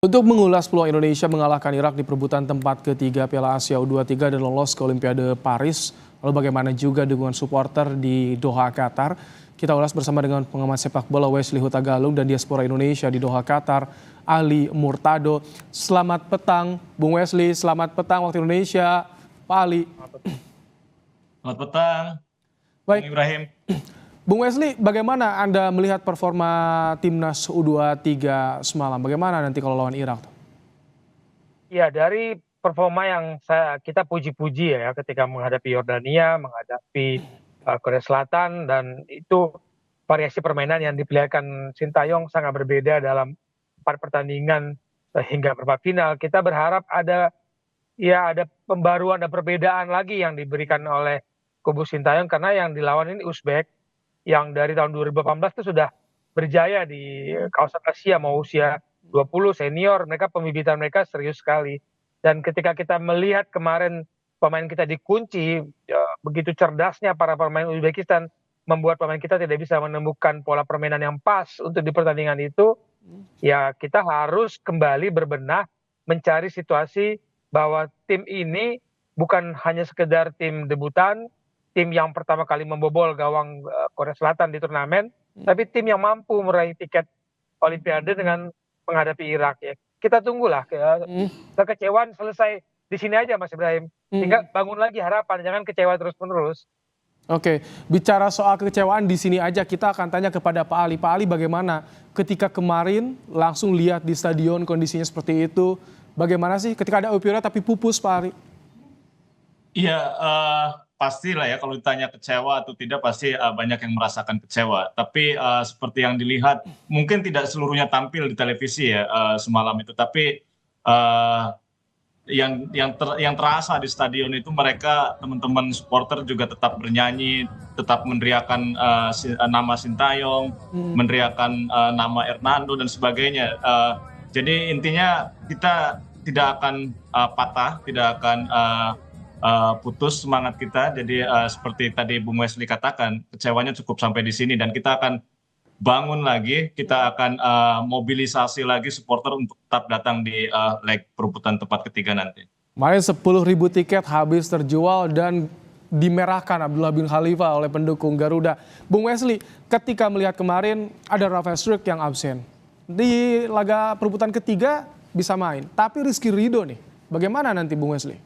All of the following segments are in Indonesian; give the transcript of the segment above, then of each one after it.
Untuk mengulas peluang Indonesia mengalahkan Irak di perebutan tempat ketiga Piala Asia U23 dan lolos ke Olimpiade Paris, lalu bagaimana juga dukungan supporter di Doha, Qatar, kita ulas bersama dengan pengamat sepak bola Wesley Huta Galung dan diaspora Indonesia di Doha, Qatar, Ali Murtado. Selamat petang, Bung Wesley. Selamat petang waktu Indonesia, Pak Ali. Selamat petang, Bung Baik, Ibrahim. Bung Wesley, bagaimana Anda melihat performa timnas U23 semalam? Bagaimana nanti kalau lawan Irak? Ya, dari performa yang kita puji-puji ya ketika menghadapi Yordania, menghadapi Korea Selatan, dan itu variasi permainan yang diperlihatkan Sintayong sangat berbeda dalam 4 pertandingan hingga perempat final. Kita berharap ada pembaruan dan perbedaan lagi yang diberikan oleh kubu Sintayong, karena yang dilawan ini Uzbek yang dari tahun 2018 itu sudah berjaya di kawasan Asia, mau usia 20 senior, pembibitan mereka serius sekali. Dan ketika kita melihat kemarin pemain kita dikunci, begitu cerdasnya para pemain Uzbekistan membuat pemain kita tidak bisa menemukan pola permainan yang pas untuk di pertandingan itu, ya kita harus kembali berbenah mencari situasi bahwa tim ini bukan hanya sekedar tim debutan, tim yang pertama kali membobol gawang Korea Selatan di turnamen, tapi tim yang mampu meraih tiket Olimpiade dengan menghadapi Irak ya. Kita tunggulah kekecewaan selesai di sini aja Mas Ibrahim. Sehingga bangun lagi harapan, jangan kecewa terus-menerus. Oke, bicara soal kekecewaan di sini aja, kita akan tanya kepada Pak Ali. Pak Ali, bagaimana ketika kemarin langsung lihat di stadion kondisinya seperti itu? Bagaimana sih ketika ada euphoria tapi pupus, Pak Ali? Iya, pastilah ya kalau ditanya kecewa atau tidak pasti banyak yang merasakan kecewa. Tapi seperti yang dilihat, mungkin tidak seluruhnya tampil di televisi ya semalam itu. Tapi yang terasa di stadion itu mereka teman-teman supporter juga tetap bernyanyi, tetap meneriakan nama Sintayong, meneriakan nama Hernando dan sebagainya. Jadi intinya kita tidak akan patah, tidak akan putus semangat kita. Jadi seperti tadi Bung Wesley katakan, kecewanya cukup sampai di sini dan kita akan bangun lagi, kita akan mobilisasi lagi supporter untuk tetap datang di leg perebutan tempat ketiga nanti. Kemarin 10.000 tiket habis terjual dan dimerahkan Abdullah bin Khalifa oleh pendukung Garuda. Bung Wesley, ketika melihat kemarin ada Rafael Struijk yang absen. Di laga perebutan ketiga bisa main, tapi Rizky Ridho nih, bagaimana nanti Bung Wesley?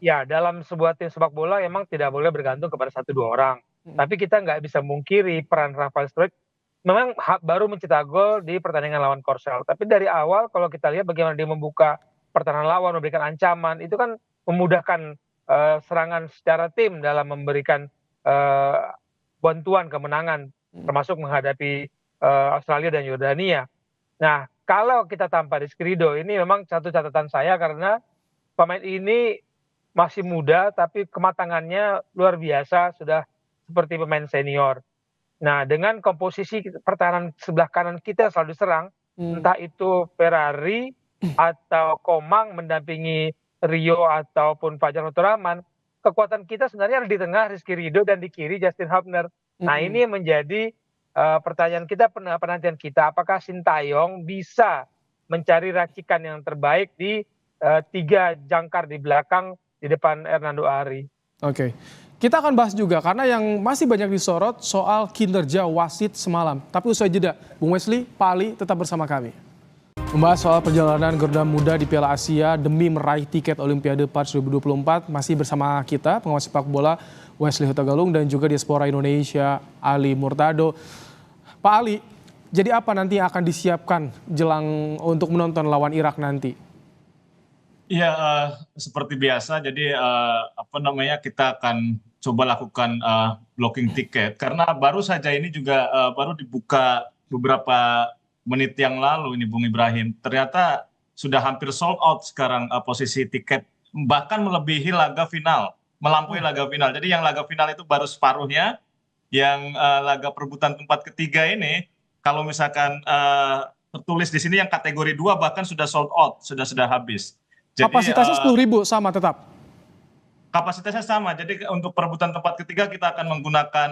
Ya, dalam sebuah tim sepak bola memang tidak boleh bergantung kepada 1-2 orang. Tapi kita nggak bisa mungkiri peran Rafael Struijk memang baru mencetak gol di pertandingan lawan Korsel. Tapi dari awal kalau kita lihat bagaimana dia membuka pertahanan lawan, memberikan ancaman, itu kan memudahkan serangan secara tim dalam memberikan bantuan kemenangan, termasuk menghadapi Australia dan Yordania. Nah, kalau kita tanpa Rizky Ridho, ini memang satu catatan saya karena pemain ini masih muda tapi kematangannya luar biasa, sudah seperti pemain senior. Nah, dengan komposisi pertahanan sebelah kanan kita selalu diserang, entah itu Ferrari atau Komang mendampingi Rio ataupun Fajar Fatur Rahman, kekuatan kita sebenarnya ada di tengah Rizky Ridho dan di kiri Justin Hubner. Nah, ini menjadi pertanyaan kita, penantian kita, apakah Sintayong bisa mencari racikan yang terbaik di 3 jangkar di belakang di depan Hernando Ari. Oke, kita akan bahas juga karena yang masih banyak disorot soal kinerja wasit semalam. Tapi usai jeda, Bung Wesley, Pak Ali tetap bersama kami. Membahas soal perjalanan Garuda Muda di Piala Asia demi meraih tiket Olimpiade Paris 2024 masih bersama kita pengamat sepak bola Wesley Huta Galung dan juga diaspora Indonesia Ali Murtado. Pak Ali, jadi apa nanti yang akan disiapkan jelang untuk menonton lawan Irak nanti? Iya, seperti biasa. Jadi kita akan coba lakukan blocking tiket karena baru saja ini juga baru dibuka beberapa menit yang lalu ini Bung Ibrahim. Ternyata sudah hampir sold out sekarang posisi tiket, bahkan melebihi laga final, melampaui laga final. Jadi yang laga final itu baru separuhnya, yang laga perebutan tempat ketiga ini kalau misalkan tertulis di sini yang kategori 2 bahkan sudah sold out, sudah habis. Jadi, kapasitasnya 10.000 sama tetap? Kapasitasnya sama. Jadi untuk perebutan tempat ketiga kita akan menggunakan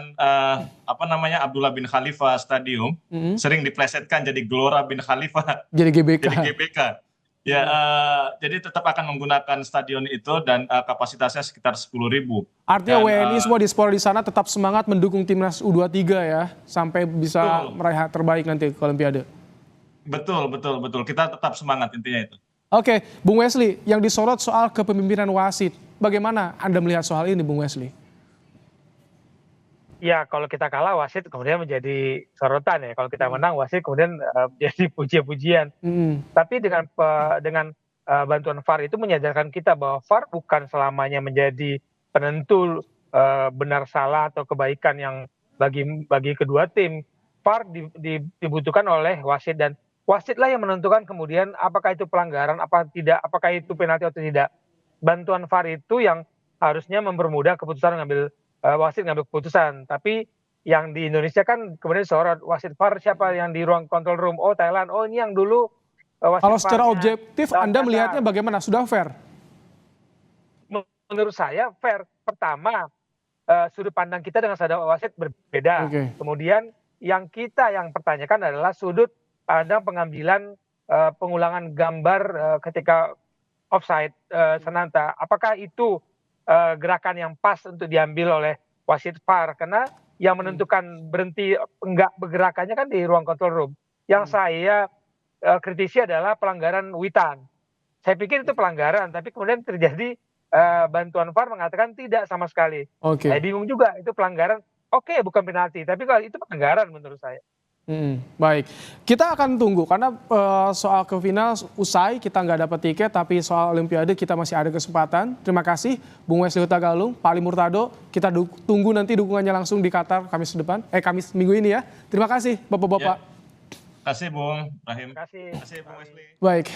Abdullah bin Khalifa Stadium. Sering diplesetkan jadi Gelora bin Khalifa. Jadi GBK. Jadi GBK. Ya, jadi tetap akan menggunakan stadion itu dan kapasitasnya sekitar 10.000. Artinya Dan, WNI semua diaspora di sana tetap semangat mendukung timnas U23 ya, sampai bisa meraih terbaik nanti ke Olimpiade. Betul. Kita tetap semangat intinya itu. Oke, Bung Wesley, yang disorot soal kepemimpinan wasit. Bagaimana Anda melihat soal ini, Bung Wesley? Ya, kalau kita kalah wasit kemudian menjadi sorotan ya. Kalau kita menang wasit kemudian menjadi pujian-pujian. Tapi dengan bantuan VAR itu menyadarkan kita bahwa VAR bukan selamanya menjadi penentu benar salah atau kebaikan yang bagi kedua tim. VAR dibutuhkan oleh wasit dan wasitlah yang menentukan kemudian apakah itu pelanggaran apa tidak, apakah itu penalti atau tidak. Bantuan VAR itu yang harusnya mempermudah keputusan wasit ngambil keputusan. Tapi yang di Indonesia kan kemudian sorot wasit VAR siapa yang di ruang control room, oh Thailand, oh ini yang dulu wasit. Kalau secara objektif Anda melihatnya bagaimana? Sudah fair? Menurut saya fair. Pertama, sudut pandang kita dengan sadar wasit berbeda. Kemudian yang pertanyakan adalah sudut pandang pengambilan pengulangan gambar ketika offside Sananta. Apakah itu gerakan yang pas untuk diambil oleh wasit VAR? Karena yang menentukan berhenti enggak bergerakannya kan di ruang control room. Yang saya kritisi adalah pelanggaran Witan. Saya pikir itu pelanggaran, tapi kemudian terjadi bantuan VAR mengatakan tidak sama sekali. Saya bingung juga, itu pelanggaran. Oke, bukan penalti, tapi kalau itu pelanggaran menurut saya. Baik, kita akan tunggu karena soal ke final usai kita nggak dapat tiket, tapi soal Olimpiade kita masih ada kesempatan. Terima kasih Bung Wesley Huta Galung, Pak Ali Murtado. Kita tunggu nanti dukungannya langsung di Qatar Kamis minggu ini ya. Terima kasih Bapak-bapak. Terima kasih Bung Rahim. Terima kasih Bung Wesley. Baik.